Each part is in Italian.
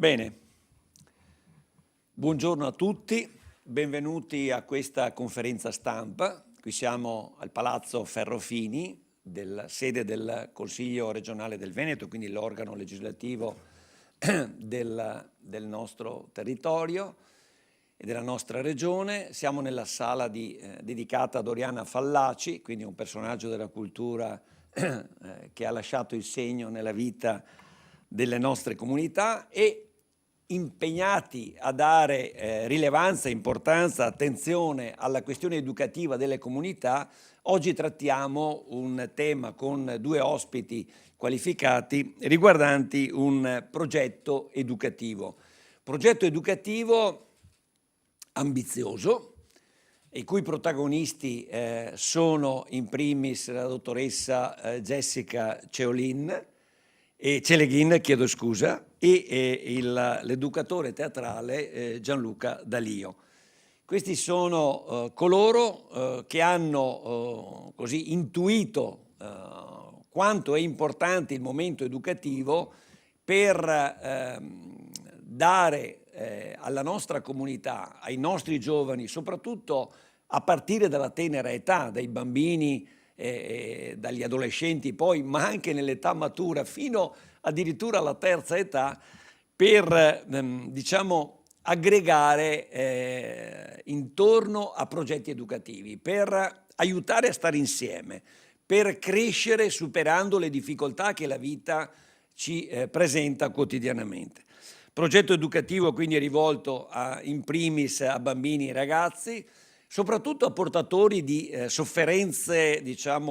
Bene, buongiorno a tutti, benvenuti a questa conferenza stampa. Qui siamo al Palazzo Ferrofini, sede del Consiglio regionale del Veneto, quindi l'organo legislativo del nostro territorio e della nostra regione. Siamo nella sala dedicata ad Oriana Fallaci, quindi un personaggio della cultura che ha lasciato il segno nella vita delle nostre comunità e impegnati a dare rilevanza, importanza, attenzione alla questione educativa delle comunità. Oggi trattiamo un tema con due ospiti qualificati riguardanti un progetto educativo ambizioso, i cui protagonisti sono in primis la dottoressa Jessica Celeghin, chiedo scusa, e l'educatore teatrale Gianluca D'Alio. Questi sono coloro che hanno così intuito quanto è importante il momento educativo per dare alla nostra comunità, ai nostri giovani, soprattutto a partire dalla tenera età, dai bambini, dagli adolescenti poi, ma anche nell'età matura, fino addirittura alla terza età, per aggregare intorno a progetti educativi, per aiutare a stare insieme, per crescere superando le difficoltà che la vita ci presenta quotidianamente. Progetto educativo quindi è rivolto in primis a bambini e ragazzi, soprattutto a portatori di sofferenze,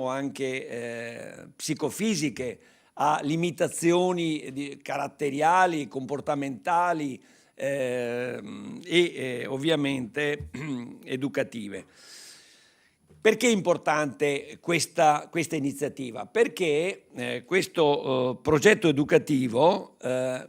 anche psicofisiche, a limitazioni caratteriali, comportamentali e ovviamente educative. Perché è importante questa iniziativa? Perché questo progetto educativo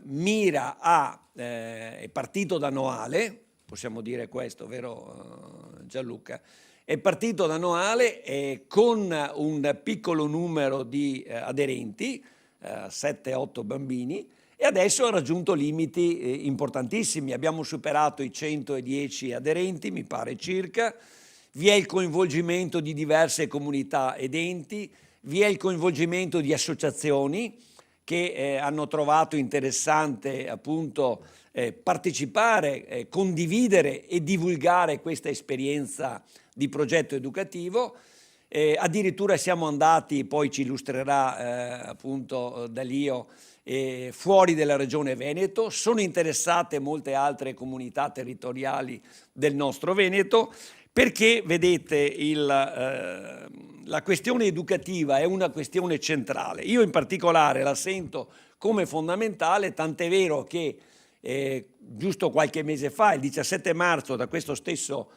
mira è partito da Noale, possiamo dire questo, vero Gianluca? È partito da Noale con un piccolo numero di aderenti, 7-8 bambini, e adesso ha raggiunto limiti importantissimi. Abbiamo superato i 110 aderenti, mi pare circa. Vi è il coinvolgimento di diverse comunità ed enti, vi è il coinvolgimento di associazioni che hanno trovato interessante appunto partecipare, condividere e divulgare questa esperienza di progetto educativo. Addirittura siamo andati, poi ci illustrerà appunto D'Alio, fuori della regione Veneto. Sono interessate molte altre comunità territoriali del nostro Veneto, perché vedete la questione educativa è una questione centrale. Io in particolare la sento come fondamentale, tant'è vero che giusto qualche mese fa, il 17 marzo, da questo stesso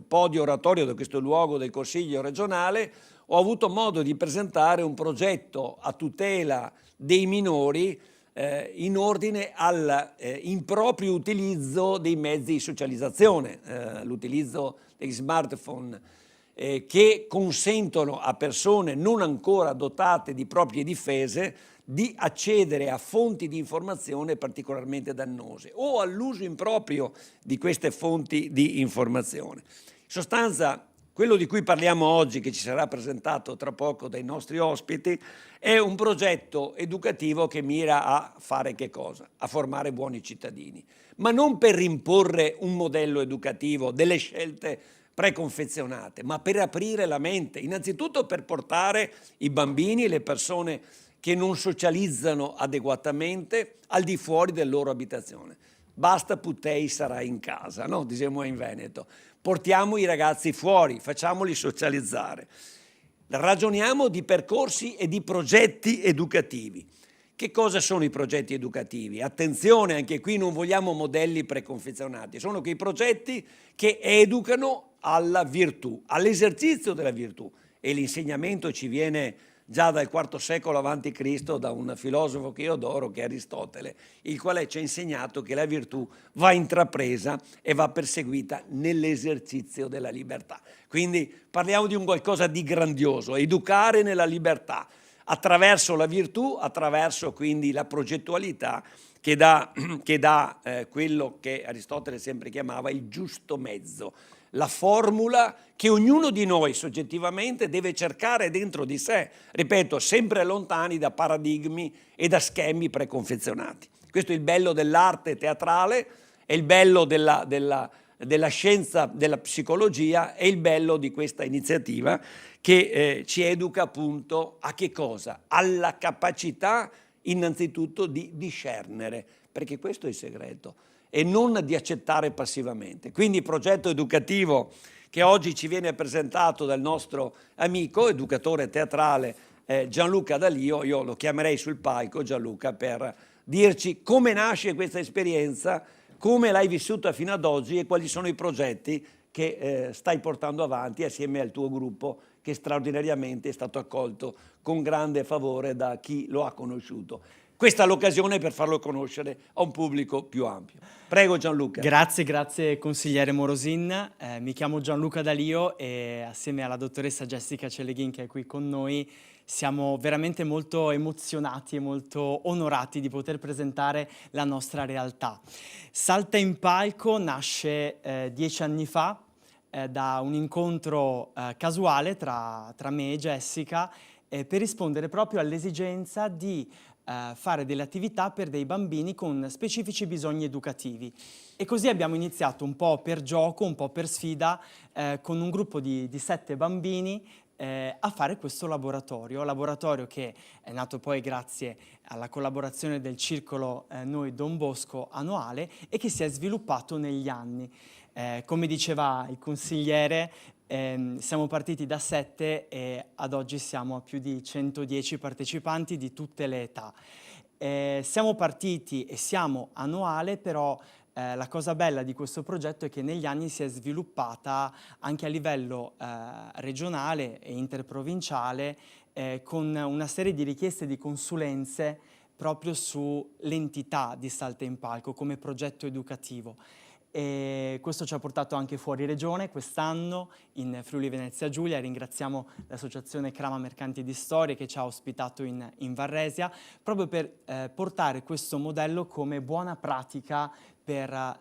podio oratorio, da questo luogo del Consiglio regionale, ho avuto modo di presentare un progetto a tutela dei minori in ordine all'improprio utilizzo dei mezzi di socializzazione, l'utilizzo degli smartphone che consentono a persone non ancora dotate di proprie difese di accedere a fonti di informazione particolarmente dannose o all'uso improprio di queste fonti di informazione. In sostanza, quello di cui parliamo oggi, che ci sarà presentato tra poco dai nostri ospiti, è un progetto educativo che mira a fare che cosa? A formare buoni cittadini, ma non per imporre un modello educativo, delle scelte preconfezionate, ma per aprire la mente, innanzitutto per portare i bambini e le persone che non socializzano adeguatamente al di fuori della loro abitazione. Basta puttei sarà in casa, no? Diciamo in Veneto. Portiamo i ragazzi fuori, facciamoli socializzare. Ragioniamo di percorsi e di progetti educativi. Che cosa sono i progetti educativi? Attenzione, anche qui non vogliamo modelli preconfezionati, sono quei progetti che educano alla virtù, all'esercizio della virtù, e l'insegnamento ci viene già dal IV secolo a.C. da un filosofo che io adoro, che è Aristotele, il quale ci ha insegnato che la virtù va intrapresa e va perseguita nell'esercizio della libertà. Quindi parliamo di un qualcosa di grandioso, educare nella libertà, attraverso la virtù, attraverso quindi la progettualità che dà quello che Aristotele sempre chiamava il giusto mezzo, la formula che ognuno di noi soggettivamente deve cercare dentro di sé, ripeto, sempre lontani da paradigmi e da schemi preconfezionati. Questo è il bello dell'arte teatrale, è il bello della scienza della psicologia, è il bello di questa iniziativa che ci educa appunto a che cosa? Alla capacità innanzitutto di discernere, perché questo è il segreto, e non di accettare passivamente. Quindi il progetto educativo che oggi ci viene presentato dal nostro amico, educatore teatrale Gianluca D'Alio, io lo chiamerei sul palco, Gianluca, per dirci come nasce questa esperienza, come l'hai vissuta fino ad oggi e quali sono i progetti che stai portando avanti assieme al tuo gruppo, che straordinariamente è stato accolto con grande favore da chi lo ha conosciuto. Questa è l'occasione per farlo conoscere a un pubblico più ampio. Prego Gianluca. Grazie consigliere Morosin. Mi chiamo Gianluca D'Alio e assieme alla dottoressa Jessica Celeghin che è qui con noi siamo veramente molto emozionati e molto onorati di poter presentare la nostra realtà. Salta in palco nasce 10 anni fa da un incontro casuale tra me e Jessica per rispondere proprio all'esigenza di fare delle attività per dei bambini con specifici bisogni educativi. E così abbiamo iniziato un po' per gioco, un po' per sfida, con un gruppo di 7 bambini a fare questo laboratorio che è nato poi grazie alla collaborazione del circolo Noi Don Bosco annuale e che si è sviluppato negli anni. Come diceva il consigliere, siamo partiti da 7 e ad oggi siamo a più di 110 partecipanti di tutte le età. Siamo partiti e siamo annuale, però la cosa bella di questo progetto è che negli anni si è sviluppata anche a livello regionale e interprovinciale con una serie di richieste di consulenze proprio sull'entità di Salta in Palco come progetto educativo. E questo ci ha portato anche fuori regione quest'anno in Friuli Venezia Giulia. Ringraziamo l'associazione Crama Mercanti di Storie che ci ha ospitato in Varresia proprio per portare questo modello come buona pratica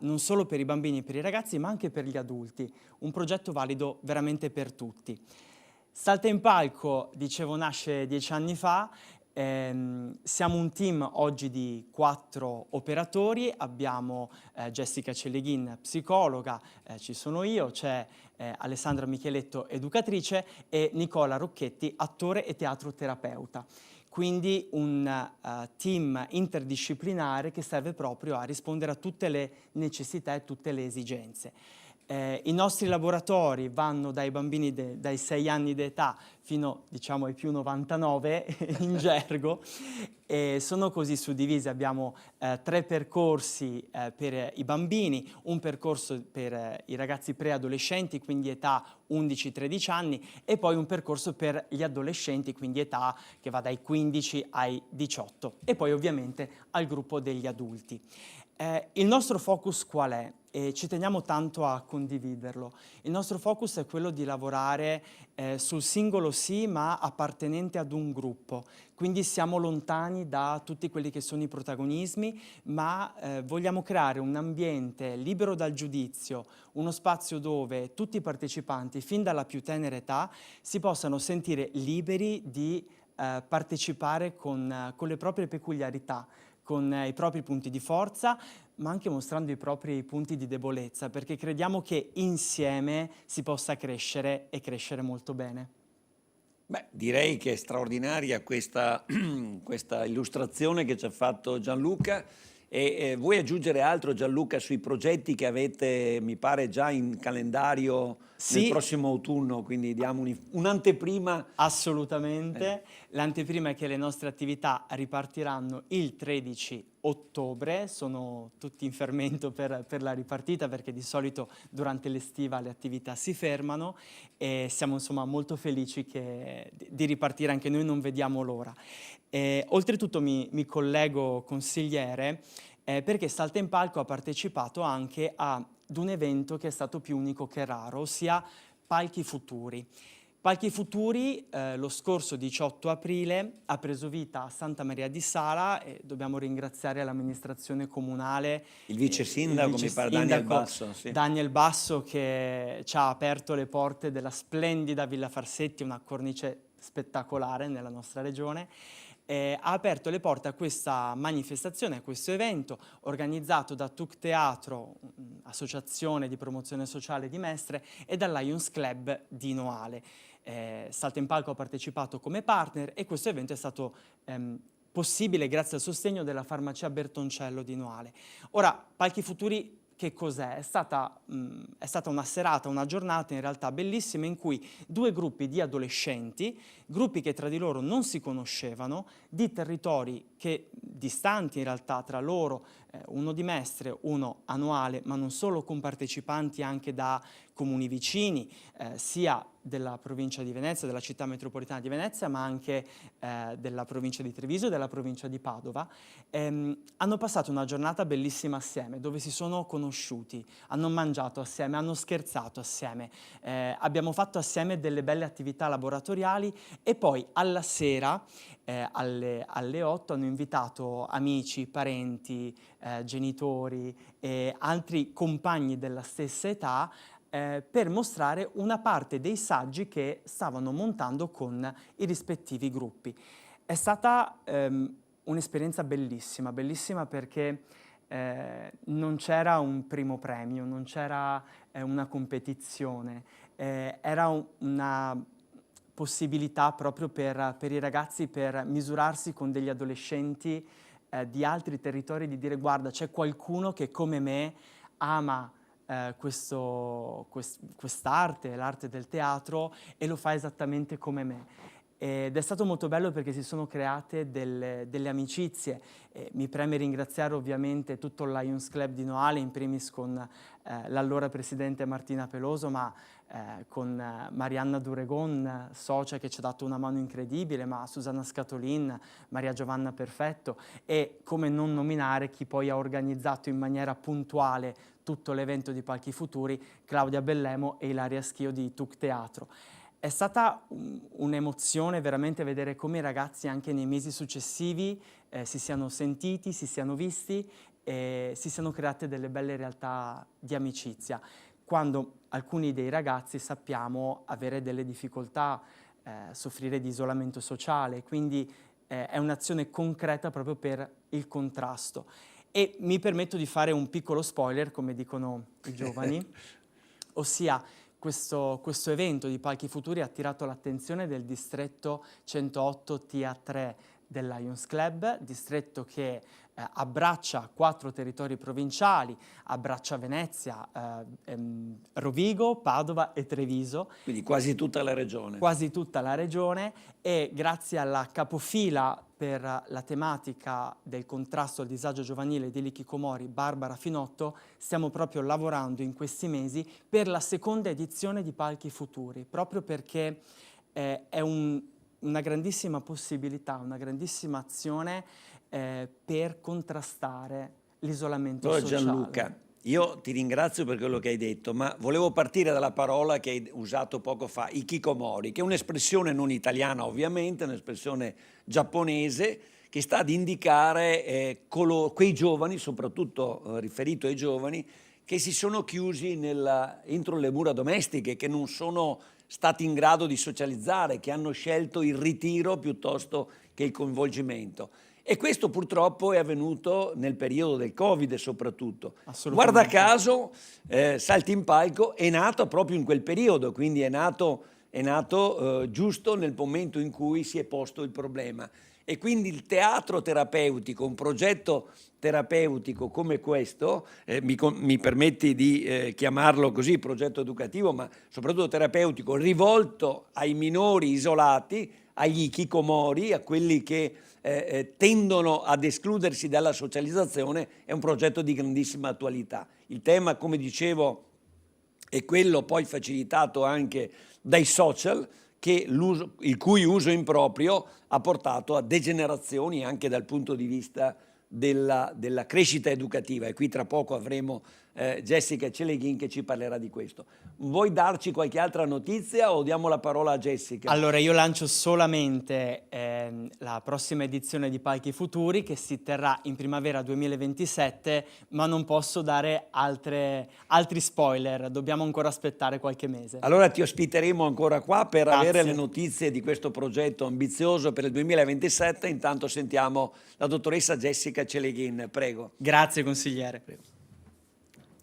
non solo per i bambini e per i ragazzi ma anche per gli adulti, un progetto valido veramente per tutti. Salta in Palco, dicevo, nasce 10 anni fa. Siamo un team oggi di 4 operatori, abbiamo Jessica Celeghin, psicologa, ci sono io, c'è Alessandra Micheletto, educatrice, e Nicola Rocchetti, attore e teatroterapeuta. Quindi un team interdisciplinare che serve proprio a rispondere a tutte le necessità e tutte le esigenze. I nostri laboratori vanno dai bambini dai 6 anni di età fino, diciamo, ai più 99 in gergo, e sono così suddivisi. Abbiamo 3 percorsi per i bambini, un percorso per i ragazzi preadolescenti, quindi età 11-13 anni, e poi un percorso per gli adolescenti, quindi età che va dai 15 ai 18, e poi ovviamente al gruppo degli adulti. Il nostro focus qual è? E ci teniamo tanto a condividerlo. Il nostro focus è quello di lavorare sul singolo sì, ma appartenente ad un gruppo. Quindi siamo lontani da tutti quelli che sono i protagonismi, ma vogliamo creare un ambiente libero dal giudizio, uno spazio dove tutti i partecipanti, fin dalla più tenera età, si possano sentire liberi di partecipare con le proprie peculiarità, con i propri punti di forza, ma anche mostrando i propri punti di debolezza, perché crediamo che insieme si possa crescere e crescere molto bene. Beh, direi che è straordinaria questa illustrazione che ci ha fatto Gianluca. E vuoi aggiungere altro, Gianluca, sui progetti che avete, mi pare, già in calendario nel prossimo autunno, quindi diamo un'anteprima? Assolutamente. L'anteprima è che le nostre attività ripartiranno il 13 ottobre, sono tutti in fermento per la ripartita perché di solito durante l'estiva le attività si fermano, e siamo insomma molto felici di ripartire, anche noi non vediamo l'ora. Oltretutto mi collego, consigliere, perché Salta in Palco ha partecipato anche ad un evento che è stato più unico che raro, ossia Palchi Futuri. Palchi Futuri lo scorso 18 aprile ha preso vita a Santa Maria di Sala e dobbiamo ringraziare l'amministrazione comunale, Il vice sindaco, mi pare Daniel Basso, sì. Daniel Basso, che ci ha aperto le porte della splendida Villa Farsetti, una cornice spettacolare nella nostra regione. Ha aperto le porte a questa manifestazione, a questo evento organizzato da Tuc Teatro, associazione di promozione sociale di Mestre, e dal Lions Club di Noale. Salto in Palco ha partecipato come partner e questo evento è stato possibile grazie al sostegno della farmacia Bertoncello di Noale. Ora, Palchi Futuri che cos'è? È stata una serata, una giornata in realtà bellissima in cui due gruppi di adolescenti, gruppi che tra di loro non si conoscevano, di territori che distanti in realtà tra loro, uno di Mestre, uno a Noale, ma non solo, con partecipanti anche da comuni vicini, sia della provincia di Venezia, della città metropolitana di Venezia, ma anche della provincia di Treviso e della provincia di Padova, hanno passato una giornata bellissima assieme, dove si sono conosciuti, hanno mangiato assieme, hanno scherzato assieme, abbiamo fatto assieme delle belle attività laboratoriali e poi alla sera, alle 8, hanno invitato amici, parenti, genitori e altri compagni della stessa età per mostrare una parte dei saggi che stavano montando con i rispettivi gruppi. È stata un'esperienza bellissima, bellissima perché non c'era un primo premio, non c'era una competizione, era una possibilità proprio per i ragazzi per misurarsi con degli adolescenti di altri territori, di dire guarda c'è qualcuno che come me ama quest'arte, l'arte del teatro, e lo fa esattamente come me. Ed è stato molto bello perché si sono create delle amicizie. Mi preme ringraziare ovviamente tutto il Lions Club di Noale, in primis con l'allora presidente Martina Peloso, ma con Marianna Duregon, socia, che ci ha dato una mano incredibile, ma Susanna Scatolin, Maria Giovanna Perfetto, e come non nominare chi poi ha organizzato in maniera puntuale tutto l'evento di Palchi Futuri, Claudia Bellemo e Ilaria Schio di Tuc Teatro. È stata un'emozione veramente vedere come i ragazzi anche nei mesi successivi si siano sentiti, si siano visti e si siano create delle belle realtà di amicizia. Quando alcuni dei ragazzi sappiamo avere delle difficoltà, soffrire di isolamento sociale, quindi è un'azione concreta proprio per il contrasto. E mi permetto di fare un piccolo spoiler, come dicono i giovani, ossia questo evento di Palchi Futuri ha attirato l'attenzione del distretto 108 TA3 del Lions Club, distretto che abbraccia 4 territori provinciali, abbraccia Venezia, Rovigo, Padova e Treviso. Quindi quasi tutta la regione. Quasi tutta la regione, e grazie alla capofila per la tematica del contrasto al disagio giovanile di Lichikomori, Barbara Finotto, stiamo proprio lavorando in questi mesi per la seconda edizione di Palchi Futuri, proprio perché è una grandissima possibilità, una grandissima azione per contrastare l'isolamento sociale. Gianluca, io ti ringrazio per quello che hai detto, ma volevo partire dalla parola che hai usato poco fa, hikikomori, che è un'espressione non italiana ovviamente, un'espressione giapponese che sta ad indicare quei giovani, soprattutto riferito ai giovani, che si sono chiusi entro le mura domestiche, che non sono stati in grado di socializzare, che hanno scelto il ritiro piuttosto che il coinvolgimento. E questo purtroppo è avvenuto nel periodo del Covid soprattutto. Guarda caso, Salti in Palco è nato proprio in quel periodo, quindi è nato giusto nel momento in cui si è posto il problema. E quindi il teatro terapeutico, un progetto terapeutico come questo, mi permetti di chiamarlo così, progetto educativo, ma soprattutto terapeutico, rivolto ai minori isolati, agli hikikomori, a quelli che tendono ad escludersi dalla socializzazione, è un progetto di grandissima attualità. Il tema, come dicevo, è quello poi facilitato anche dai social, il cui uso improprio ha portato a degenerazioni anche dal punto di vista della crescita educativa, e qui tra poco avremo Jessica Celeghin, che ci parlerà di questo. Vuoi darci qualche altra notizia o diamo la parola a Jessica? Allora, io lancio solamente la prossima edizione di Palchi Futuri, che si terrà in primavera 2027, ma non posso dare altri spoiler, dobbiamo ancora aspettare qualche mese. Allora ti ospiteremo ancora qua per Grazie. avere le notizie di questo progetto ambizioso per il 2027. Intanto sentiamo la dottoressa Jessica Celeghin, prego. Grazie consigliere.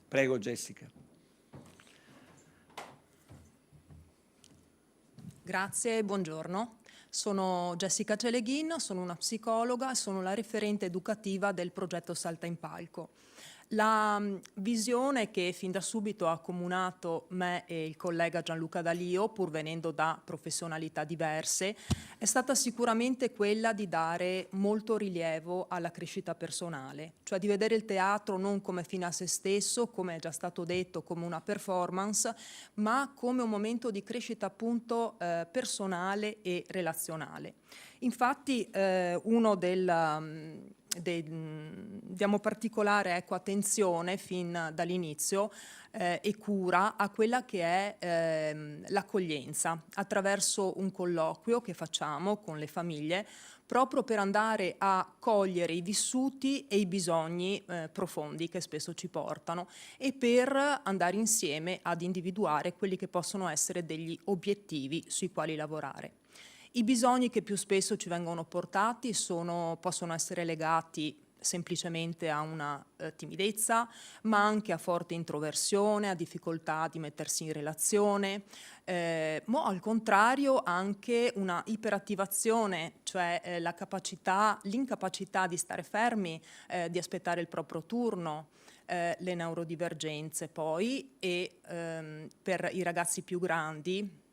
Prego Jessica. Grazie, buongiorno. Sono Jessica Celeghin, sono una psicologa e sono la referente educativa del progetto Salta in Palco. La visione che fin da subito ha accomunato me e il collega Gianluca D'Alio, pur venendo da professionalità diverse, è stata sicuramente quella di dare molto rilievo alla crescita personale, cioè di vedere il teatro non come fine a se stesso, come è già stato detto, come una performance, ma come un momento di crescita appunto personale e relazionale. Infatti diamo particolare attenzione fin dall'inizio e cura a quella che è l'accoglienza attraverso un colloquio che facciamo con le famiglie proprio per andare a cogliere i vissuti e i bisogni profondi che spesso ci portano e per andare insieme ad individuare quelli che possono essere degli obiettivi sui quali lavorare. I bisogni che più spesso ci vengono portati possono essere legati semplicemente a una timidezza, ma anche a forte introversione, a difficoltà di mettersi in relazione, ma al contrario anche una iperattivazione, cioè l'incapacità di stare fermi, di aspettare il proprio turno, le neurodivergenze poi e per i ragazzi più grandi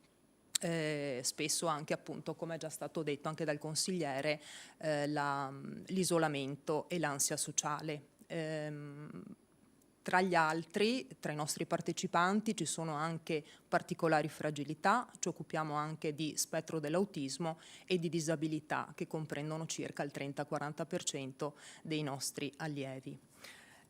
spesso anche appunto, come è già stato detto anche dal consigliere, l'isolamento e l'ansia sociale. Tra gli altri, tra i nostri partecipanti ci sono anche particolari fragilità, ci occupiamo anche di spettro dell'autismo e di disabilità che comprendono circa il 30-40% dei nostri allievi.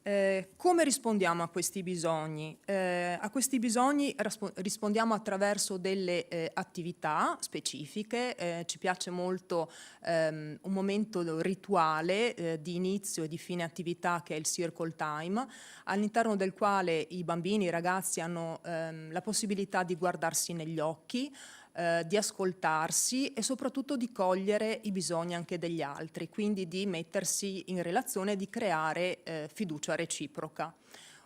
Come rispondiamo a questi bisogni? A questi bisogni rispondiamo attraverso delle attività specifiche. Ci piace molto un momento rituale di inizio e di fine attività che è il Circle Time, all'interno del quale i bambini e i ragazzi hanno la possibilità di guardarsi negli occhi, di ascoltarsi e soprattutto di cogliere i bisogni anche degli altri, quindi di mettersi in relazione e di creare fiducia reciproca.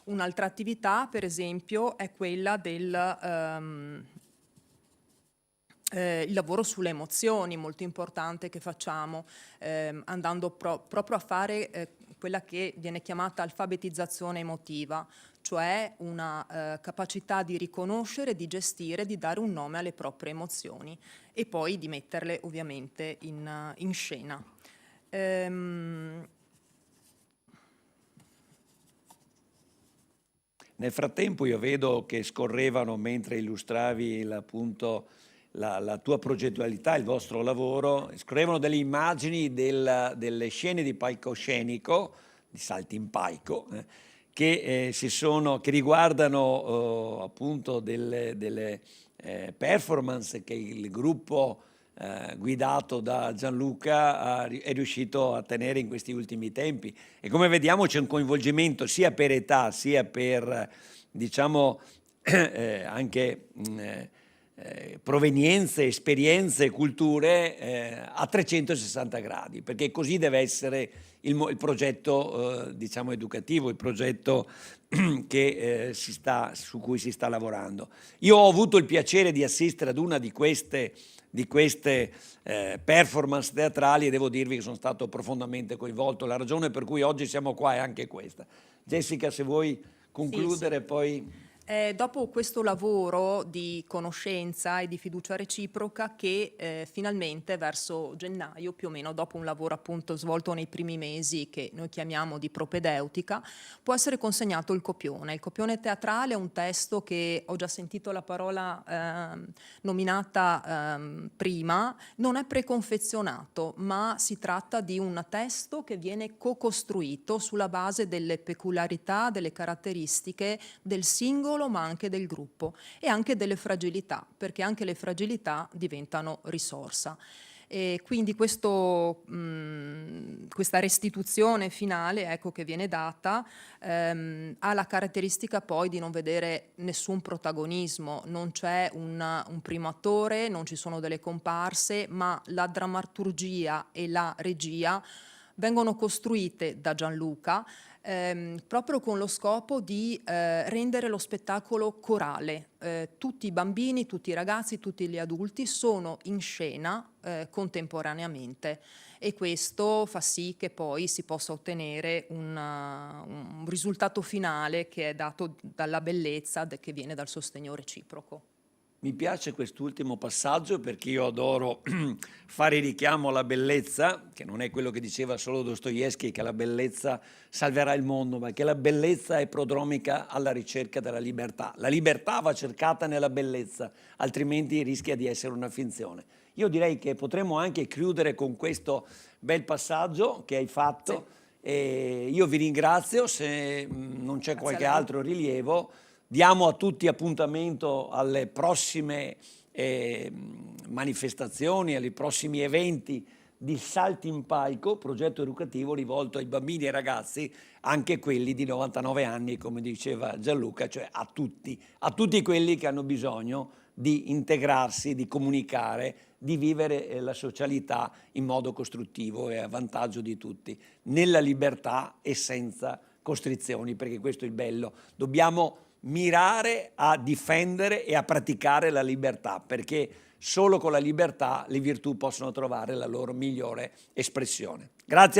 Un'altra attività, per esempio, è quella del il lavoro sulle emozioni, molto importante, che facciamo, andando proprio a fare quella che viene chiamata alfabetizzazione emotiva, cioè una capacità di riconoscere, di gestire, di dare un nome alle proprie emozioni e poi di metterle ovviamente in scena. Nel frattempo io vedo che scorrevano, mentre illustravi appunto la tua progettualità, il vostro lavoro, scorrevano delle immagini delle scene di palcoscenico, di salti in palco, che riguardano appunto delle performance che il gruppo guidato da Gianluca è riuscito a tenere in questi ultimi tempi. E come vediamo c'è un coinvolgimento sia per età sia per diciamo anche provenienze, esperienze, culture a 360 gradi, perché così deve essere il progetto diciamo educativo, il progetto che su cui si sta lavorando. Io ho avuto il piacere di assistere ad una di queste performance teatrali e devo dirvi che sono stato profondamente coinvolto. La ragione per cui oggi siamo qua è anche questa. Jessica, se vuoi concludere, sì. Poi... Dopo questo lavoro di conoscenza e di fiducia reciproca che finalmente verso gennaio, più o meno dopo un lavoro appunto svolto nei primi mesi che noi chiamiamo di propedeutica, può essere consegnato il copione. Il copione teatrale è un testo che ho già sentito la parola nominata prima, non è preconfezionato, ma si tratta di un testo che viene co-costruito sulla base delle peculiarità, delle caratteristiche del singolo ma anche del gruppo e anche delle fragilità, perché anche le fragilità diventano risorsa. E quindi questa restituzione finale, ecco, che viene data ha la caratteristica poi di non vedere nessun protagonismo, non c'è un primo attore, non ci sono delle comparse, ma la drammaturgia e la regia vengono costruite da Gianluca proprio con lo scopo di rendere lo spettacolo corale. Tutti i bambini, tutti i ragazzi, tutti gli adulti sono in scena contemporaneamente e questo fa sì che poi si possa ottenere un risultato finale che è dato dalla bellezza che viene dal sostegno reciproco. Mi piace quest'ultimo passaggio perché io adoro fare richiamo alla bellezza, che non è quello che diceva solo Dostoevskij, che la bellezza salverà il mondo, ma che la bellezza è prodromica alla ricerca della libertà. La libertà va cercata nella bellezza, altrimenti rischia di essere una finzione. Io direi che potremmo anche chiudere con questo bel passaggio che hai fatto. Sì. E io vi ringrazio, se non c'è qualche altro rilievo. Diamo a tutti appuntamento alle prossime manifestazioni, ai prossimi eventi di Salti in Palco, progetto educativo rivolto ai bambini e ai ragazzi, anche quelli di 99 anni, come diceva Gianluca, cioè a tutti quelli che hanno bisogno di integrarsi, di comunicare, di vivere la socialità in modo costruttivo e a vantaggio di tutti, nella libertà e senza costrizioni, perché questo è il bello. Dobbiamo mirare a difendere e a praticare la libertà, perché solo con la libertà le virtù possono trovare la loro migliore espressione. Grazie.